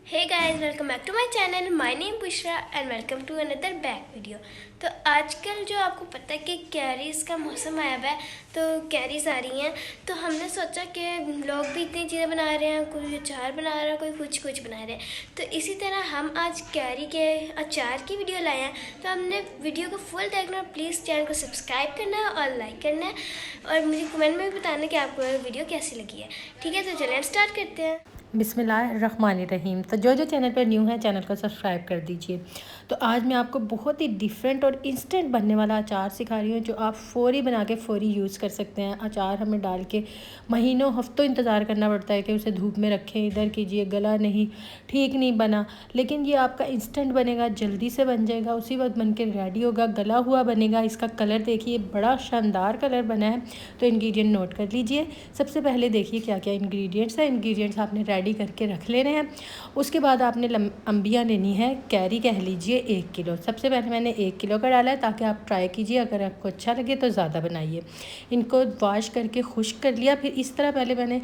Hey guys, welcome back to my channel. My name Bushra and welcome to another back video. तो आजकल जो आपको पता है कि कैरीज़ का मौसम आया हुआ है, तो कैरीज़ आ रही हैं। तो हमने सोचा कि लोग भी इतनी चीज़ें बना रहे हैं, कोई अचार बना रहा है, कोई कुछ बना रहे हैं। तो इसी तरह हम आज कैरी के अचार की वीडियो लाए हैं। तो हमने वीडियो को फुल देखना, प्लीज़ चैनल को सब्सक्राइब करना है और लाइक करना है, और मुझे कमेंट में भी बताना कि आपको वीडियो कैसी लगी है। ठीक है, तो चलिए स्टार्ट करते हैं। बिस्मिल्लाहिर्रहमानिर्रहीम। तो जो चैनल पर न्यू है चैनल को सब्सक्राइब कर दीजिए। तो आज मैं आपको बहुत ही डिफरेंट और इंस्टेंट बनने वाला अचार सिखा रही हूँ, जो आप फ़ौरी बना के फ़ौरी यूज़ कर सकते हैं। अचार हमें डाल के महीनों हफ्तों इंतज़ार करना पड़ता है कि उसे धूप में रखें, इधर कीजिए, गला नहीं, ठीक नहीं बना। लेकिन ये आपका इंस्टेंट बनेगा, जल्दी से बन जाएगा, उसी वक्त बन के रेडी होगा, गला हुआ बनेगा। इसका कलर देखिए, बड़ा शानदार कलर बना है। तो इंग्रेडिएंट नोट कर लीजिए। सबसे पहले देखिए क्या क्या इंग्रेडिएंट्स हैं। इंग्रेडिएंट्स आपने रेडी करके रख लेने हैं। उसके बाद आपने अंबियाँ लेनी है, कैरी कह लीजिए 1 किलो। सबसे पहले मैंने 1 किलो का डाला है, ताकि आप ट्राई कीजिए, अगर आपको अच्छा लगे तो ज़्यादा बनाइए। इनको वॉश करके खुश्क कर लिया। फिर इस तरह पहले मैंने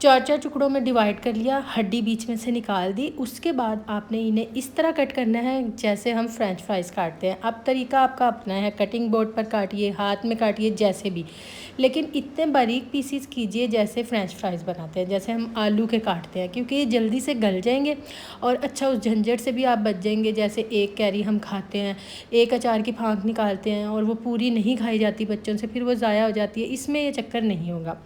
4 टुकड़ों में डिवाइड कर लिया, हड्डी बीच में से निकाल दी। उसके बाद आपने इन्हें इस तरह कट करना है जैसे हम फ्रेंच फ्राइज़ काटते हैं। अब तरीका आपका अपना है, कटिंग बोर्ड पर काटिए, हाथ में काटिए, जैसे भी, लेकिन इतने बारीक पीसीस कीजिए जैसे फ्रेंच फ्राइज़ बनाते हैं, जैसे हम आलू के काटते हैं, क्योंकि ये जल्दी से गल जाएंगे और अच्छा उस झंझट से भी आप बच जाएंगे। जैसे एक कैरी हम खाते हैं, एक अचार की फांक निकालते हैं और वो पूरी नहीं खाई जाती बच्चों से, फिर वो ज़ाया हो जाती है। इसमें ये चक्कर नहीं होगा।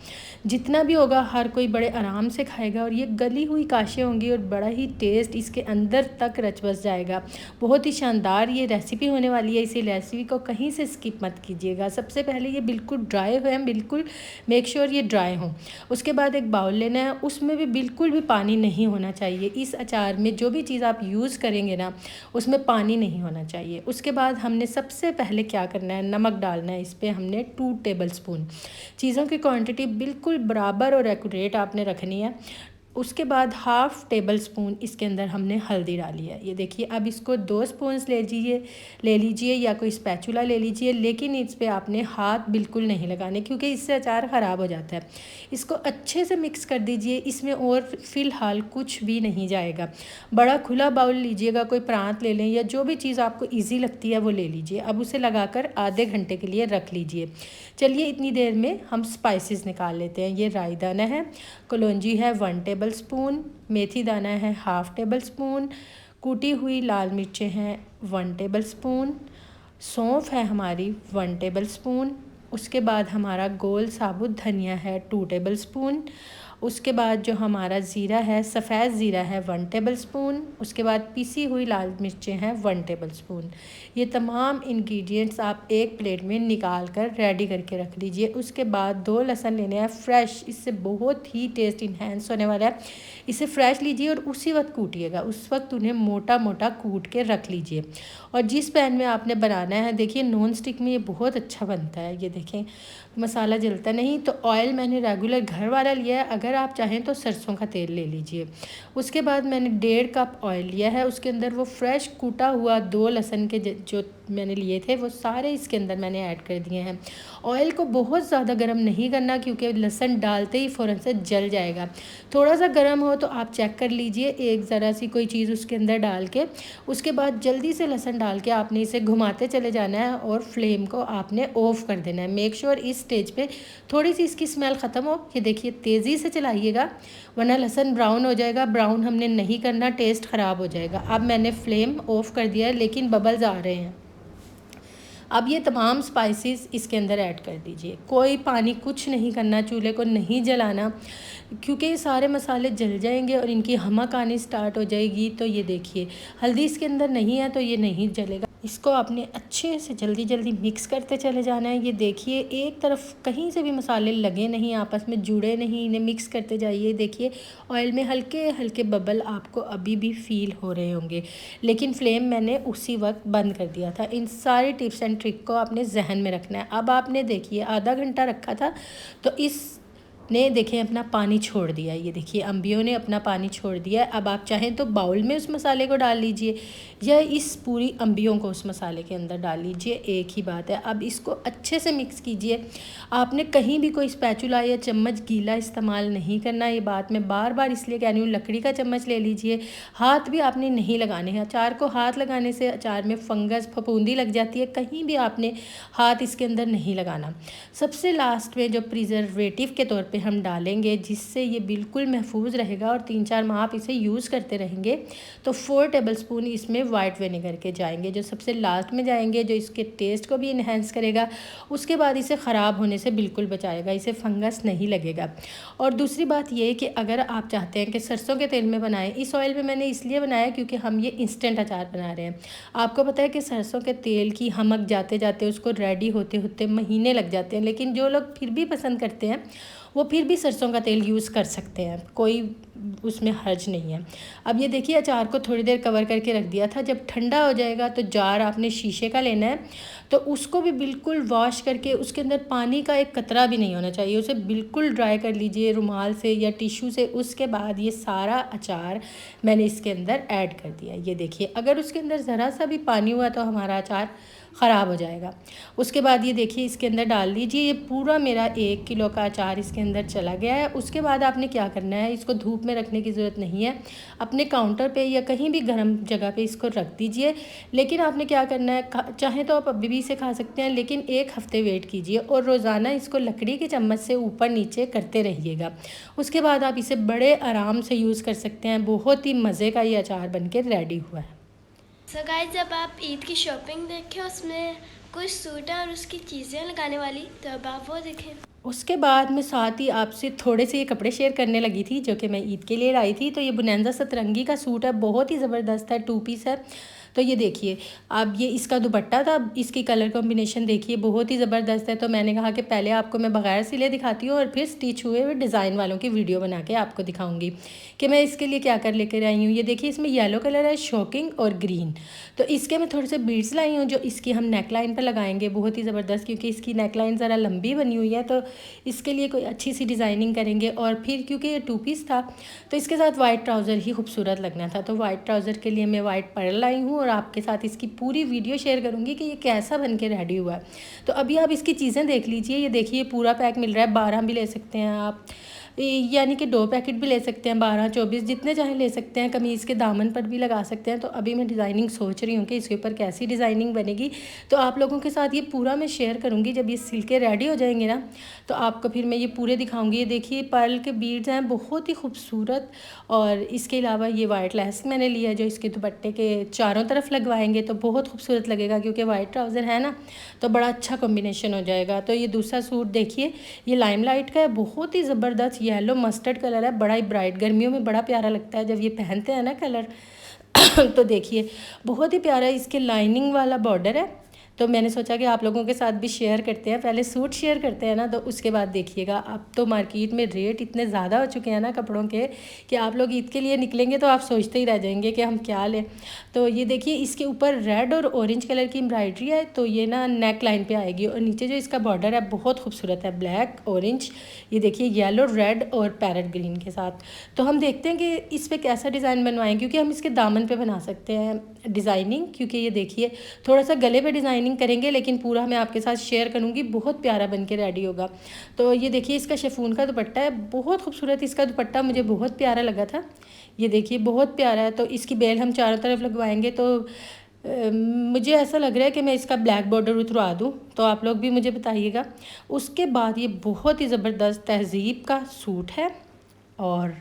जितना भी होगा हर कोई बड़े आराम से खाएगा, और ये गली हुई काशें होंगी और बड़ा ही टेस्ट इसके अंदर तक रच बस जाएगा। बहुत ही शानदार ये रेसिपी होने वाली है। इसी रेसिपी को कहीं से स्किप मत कीजिएगा। सबसे पहले ये बिल्कुल ड्राई हुए, बिल्कुल मेक श्योर ये ड्राई हों। उसके बाद एक बाउल लेना है, उसमें भी बिल्कुल भी पानी नहीं होना चाहिए। इस अचार में जो भी चीज़ आप यूज़ करेंगे ना, उसमें पानी नहीं होना चाहिए। उसके बाद हमने सबसे पहले क्या करना है, नमक डालना है। इस पर हमने 2 टेबल स्पून। चीज़ों की क्वांटिटी बिल्कुल बराबर और एक्यूरेट आपने रखनी है। उसके बाद 1/2 टेबल स्पून इसके अंदर हमने हल्दी डाली है। ये देखिए, अब इसको 2 स्पून्स ले लीजिए या कोई स्पैचुला ले लीजिए, लेकिन इस पे आपने हाथ बिल्कुल नहीं लगाने, क्योंकि इससे अचार ख़राब हो जाता है। इसको अच्छे से मिक्स कर दीजिए। इसमें और फ़िलहाल कुछ भी नहीं जाएगा। बड़ा खुला बाउल लीजिएगा, कोई प्रांत ले लें या जो भी चीज़ आपको ईजी लगती है वो ले लीजिए। अब उसे लगाकर आधे घंटे के लिए रख लीजिए। चलिए, इतनी देर में हम स्पाइसेस निकाल लेते हैं। ये राई दाना है, कलौंजी है 1 टेबल स्पून, मेथी दाना है 1/2 टेबल स्पून, कूटी हुई लाल मिर्चें हैं 1 टेबल स्पून, सौंफ है हमारी 1 टेबल स्पून। उसके बाद हमारा गोल साबुत धनिया है 2 टेबल स्पून। उसके बाद जो हमारा ज़ीरा है, सफ़ेद ज़ीरा है 1 टेबल स्पून। उसके बाद पिसी हुई लाल मिर्चें हैं 1 टेबल स्पून। ये तमाम इंग्रेडिएंट्स आप एक प्लेट में निकाल कर रेडी करके रख लीजिए। उसके बाद 2 लहसुन लेने हैं फ्रेश, इससे बहुत ही टेस्ट इन्हेंस होने वाला है। इसे फ्रेश लीजिए और उसी वक्त कूटिएगा। उस वक्त उन्हें मोटा मोटा कूट के रख लीजिए। और जिस पैन में आपने बनाना है, देखिए नॉन स्टिक में ये बहुत अच्छा बनता है। ये देखें, मसाला जलता नहीं। तो ऑयल मैंने रेगुलर घर वाला लिया है, अगर आप चाहें तो सरसों का तेल ले लीजिए। उसके बाद मैंने 1.5 कप ऑयल लिया है, उसके अंदर वो फ्रेश कूटा हुआ 2 लहसुन के जो मैंने लिए थे वो सारे इसके अंदर मैंने ऐड कर दिए हैं। ऑयल को बहुत ज़्यादा गर्म नहीं करना, क्योंकि लहसुन डालते ही फ़ौरन से जल जाएगा। थोड़ा सा गर्म हो तो आप चेक कर लीजिए, एक ज़रा सी कोई चीज़ उसके अंदर डाल के। उसके बाद जल्दी से लहसुन डाल के आपने इसे घुमाते चले जाना है और फ्लेम को आपने ऑफ़ कर देना है। मेक श्योर इस स्टेज पे थोड़ी सी इसकी स्मेल ख़त्म हो। ये देखिए, तेज़ी से चलाइएगा, वरना लहसुन ब्राउन हो जाएगा। ब्राउन हमने नहीं करना, टेस्ट ख़राब हो जाएगा। अब मैंने फ्लेम ऑफ़ कर दिया है, लेकिन बबल्स आ रहे हैं। अब ये तमाम स्पाइसेस इसके अंदर ऐड कर दीजिए। कोई पानी कुछ नहीं करना, चूल्हे को नहीं जलाना, क्योंकि ये सारे मसाले जल जाएंगे और इनकी हमक आनी स्टार्ट हो जाएगी। तो ये देखिए, हल्दी इसके अंदर नहीं है तो ये नहीं जलेगा। इसको आपने अच्छे से जल्दी जल्दी मिक्स करते चले जाना है। ये देखिए, एक तरफ कहीं से भी मसाले लगे नहीं, आपस में जुड़े नहीं, इन्हें मिक्स करते जाइए। देखिए, ऑयल में हल्के हल्के बबल आपको अभी भी फील हो रहे होंगे, लेकिन फ्लेम मैंने उसी वक्त बंद कर दिया था। इन सारी टिप्स एंड ट्रिक को आपने जहन में रखना है। अब आपने देखिए आधा घंटा रखा था, तो इस ने देखें अपना पानी छोड़ दिया। ये देखिए अम्बियों ने अपना पानी छोड़ दिया है। अब आप चाहें तो बाउल में उस मसाले को डाल लीजिए या इस पूरी अम्बियों को उस मसाले के अंदर डाल लीजिए, एक ही बात है। अब इसको अच्छे से मिक्स कीजिए। आपने कहीं भी कोई स्पैचुला या चम्मच गीला इस्तेमाल नहीं करना। ये बात मैं बार बार इसलिए कह रही हूँ, लकड़ी का चम्मच ले लीजिए। हाथ भी आपने नहीं लगाने हैं। अचार को हाथ लगाने से अचार में फंगस फफूंदी लग जाती है, कहीं भी आपने हाथ इसके अंदर नहीं लगाना। सबसे लास्ट में जो प्रिजर्वेटिव के तौर पे हम डालेंगे, जिससे ये बिल्कुल महफूज रहेगा और 3-4 माह आप इसे यूज़ करते रहेंगे, तो 4 टेबलस्पून इसमें वाइट विनेगर के जाएंगे, जो सबसे लास्ट में जाएंगे, जो इसके टेस्ट को भी इन्हेंस करेगा। उसके बाद इसे ख़राब होने से बिल्कुल बचाएगा, इसे फंगस नहीं लगेगा। और दूसरी बात ये कि अगर आप चाहते हैं कि सरसों के तेल में बनाएं, इस ऑयल में मैंने इसलिए बनाया क्योंकि हम ये इंस्टेंट अचार बना रहे हैं। आपको पता है कि सरसों के तेल की हमक जाते जाते उसको रेडी होते होते महीने लग जाते हैं, लेकिन जो लोग फिर भी पसंद करते हैं वो फिर भी सरसों का तेल यूज़ कर सकते हैं, कोई उसमें हर्ज नहीं है। अब ये देखिए अचार को थोड़ी देर कवर करके रख दिया था। जब ठंडा हो जाएगा तो जार आपने शीशे का लेना है, तो उसको भी बिल्कुल वॉश करके उसके अंदर पानी का एक कतरा भी नहीं होना चाहिए, उसे बिल्कुल ड्राई कर लीजिए रुमाल से या टिश्यू से। उसके बाद ये सारा अचार मैंने इसके अंदर ऐड कर दिया। ये देखिए अगर उसके अंदर ज़रा सा भी पानी हुआ तो हमारा अचार ख़राब हो जाएगा। उसके बाद ये देखिए इसके अंदर डाल दीजिए। ये पूरा मेरा 1 किलो का अचार इसके अंदर चला गया है। उसके बाद आपने क्या करना है, इसको धूप में रखने की ज़रूरत नहीं है, अपने काउंटर पे या कहीं भी गर्म जगह पे इसको रख दीजिए। लेकिन आपने क्या करना है, चाहे तो आप अभी भी इसे खा सकते हैं, लेकिन 1 हफ़्ते वेट कीजिए और रोज़ाना इसको लकड़ी के चम्मच से ऊपर नीचे करते रहिएगा। उसके बाद आप इसे बड़े आराम से यूज़ कर सकते हैं। बहुत ही मज़े का ये अचार बन के रेडी हुआ है। सो गाइस, जब आप ईद की शॉपिंग देखें उसमें कुछ सूट है और उसकी चीज़ें लगाने वाली, तो अब आप वो देखें। उसके बाद मैं साथ ही आपसे थोड़े से ये कपड़े शेयर करने लगी थी जो कि मैं ईद के लिए लाई थी। तो ये बुनंदा सतरंगी का सूट है, बहुत ही ज़बरदस्त है, 2 पीस है। तो ये देखिए अब ये इसका दुपट्टा था, इसकी कलर कॉम्बिनेशन देखिए बहुत ही ज़बरदस्त है। तो मैंने कहा कि पहले आपको मैं बगैर सिले दिखाती हूँ और फिर स्टिच हुए हुए डिज़ाइन वालों की वीडियो बना के आपको दिखाऊंगी कि मैं इसके लिए क्या कर लेकर आई हूँ। ये देखिए इसमें येलो कलर है, शॉकिंग और ग्रीन। तो इसके मैं थोड़े से बीड्स लाई हूँ जो इसकी हम नेक लाइन पर लगाएंगे, बहुत ही ज़बरदस्त, क्योंकि इसकी नेक लाइन ज़रा लंबी बनी हुई है, तो इसके लिए कोई अच्छी सी डिज़ाइनिंग करेंगे। और फिर क्योंकि ये 2 पीस था तो इसके साथ वाइट ट्राउज़र ही खूबसूरत लगना था, तो वाइट ट्राउज़र के लिए मैं वाइट पर्ल लाई हूँ और आपके साथ इसकी पूरी वीडियो शेयर करूँगी कि ये कैसा बन के रेडी हुआ है। तो अभी आप इसकी चीज़ें देख लीजिए। ये देखिए पूरा पैक मिल रहा है, 12 भी ले सकते हैं आप, यानी कि 2 पैकेट भी ले सकते हैं, 12, 24 जितने चाहें ले सकते हैं। कमीज़ के दामन पर भी लगा सकते हैं। तो अभी मैं डिज़ाइनिंग सोच रही हूँ कि इसके ऊपर कैसी डिज़ाइनिंग बनेगी, तो आप लोगों के साथ ये पूरा मैं शेयर करूँगी। जब ये सिल के रेडी हो जाएंगे ना तो आपको फिर मैं ये पूरे दिखाऊँगी। ये देखिए पर्ल के बीड्स हैं, बहुत ही खूबसूरत। और इसके अलावा ये वाइट लेस मैंने लिया जो इसके दुपट्टे के चारों तरफ लगवाएंगे तो बहुत खूबसूरत लगेगा, क्योंकि वाइट ट्राउज़र है ना, तो बड़ा अच्छा कॉम्बिनेशन हो जाएगा। तो ये दूसरा सूट देखिए, ये लाइमलाइट का है, बहुत ही ज़बरदस्त येलो मस्टर्ड कलर है, बड़ा ही ब्राइट, गर्मियों में बड़ा प्यारा लगता है जब ये पहनते हैं ना कलर। तो देखिए बहुत ही प्यारा इसके लाइनिंग वाला बॉर्डर है। तो मैंने सोचा कि आप लोगों के साथ भी शेयर करते हैं, पहले सूट शेयर करते हैं ना, तो उसके बाद देखिएगा। अब तो मार्केट में रेट इतने ज़्यादा हो चुके हैं ना कपड़ों के कि आप लोग ईद के लिए निकलेंगे तो आप सोचते ही रह जाएंगे कि हम क्या लें। तो ये देखिए इसके ऊपर रेड और ऑरेंज कलर की एम्ब्रॉयडरी है, तो ये ना नेक लाइन पे आएगी। और नीचे जो इसका बॉर्डर है बहुत खूबसूरत है, ब्लैक ऑरेंज, ये देखिए येलो रेड और पैरेट ग्रीन के साथ। तो हम देखते हैं कि इस पर कैसा डिज़ाइन बनवाएं, क्योंकि हम इसके दामन पे बना सकते हैं डिज़ाइनिंग, क्योंकि ये देखिए थोड़ा सा गले पे डिज़ाइनिंग करेंगे, लेकिन पूरा मैं आपके साथ शेयर करूंगी, बहुत प्यारा बन के रेडी होगा। तो ये देखिए इसका शिफॉन का दुपट्टा है, बहुत खूबसूरत इसका दुपट्टा, मुझे बहुत प्यारा लगा था। ये देखिए बहुत प्यारा है। तो इसकी बेल हम चारों तरफ लगवाएंगे। तो मुझे ऐसा लग रहा है कि मैं इसका ब्लैक बॉर्डर उतरवा दूँ, तो आप लोग भी मुझे बताइएगा। उसके बाद ये बहुत ही ज़बरदस्त तहज़ीब का सूट है और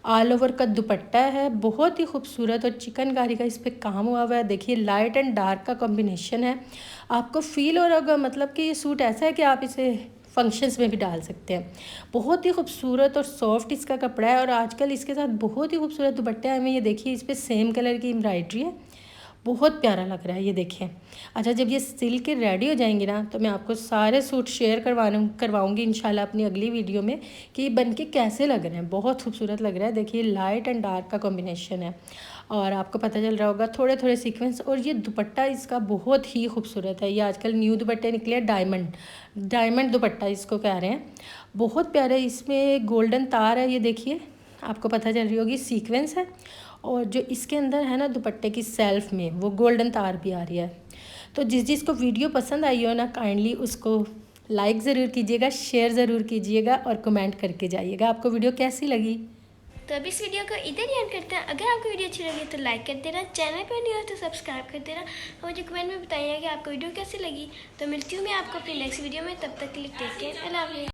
ऑल ओवर का दुपट्टा है, बहुत ही खूबसूरत और चिकनकारी का इस पर काम हुआ हुआ है। देखिए लाइट एंड डार्क का कॉम्बिनेशन है, आपको फील हो रहा होगा, मतलब कि ये सूट ऐसा है कि आप इसे फंक्शंस में भी डाल सकते हैं। बहुत ही खूबसूरत और सॉफ्ट इसका कपड़ा है और आजकल इसके साथ बहुत ही खूबसूरत दुपट्टे आए हुए हैं। ये देखिए इस पर सेम कलर की एम्ब्रॉयडरी है, बहुत प्यारा लग रहा है, ये देखें। अच्छा, जब ये सिल के रेडी हो जाएंगे ना तो मैं आपको सारे सूट शेयर करवाऊँगी इंशाल्लाह अपनी अगली वीडियो में कि बन के कैसे लग रहे हैं। बहुत खूबसूरत लग रहा है, देखिए लाइट एंड डार्क का कॉम्बिनेशन है और आपको पता चल रहा होगा थोड़े थोड़े सीक्वेंस। और ये दुपट्टा इसका बहुत ही खूबसूरत है, ये आजकल न्यू दुपट्टे निकले हैं, डायमंड दुपट्टा इसको कह रहे हैं। बहुत प्यारा, इसमें गोल्डन तार है, ये देखिए आपको पता चल रही होगी सीक्वेंस है। और जो इसके अंदर है ना दुपट्टे की सेल्फ में वो गोल्डन तार भी आ रही है। तो जिसको वीडियो पसंद आई हो ना काइंडली उसको लाइक ज़रूर कीजिएगा, शेयर ज़रूर कीजिएगा और कमेंट करके जाइएगा आपको वीडियो कैसी लगी। तो अब इस वीडियो को इधर ही एंड करते हैं। अगर आपको वीडियो अच्छी लगी तो लाइक कर देना, चैनल पर नहीं हो तो सब्सक्राइब कर देना और मुझे कमेंट में बताइएगा कि आपको वीडियो कैसी लगी। तो मिलती हूँ मैं आपको अपनी नेक्स्ट वीडियो में, तब तक के लिए टेक केयर, अल्लाह हाफ़िज़।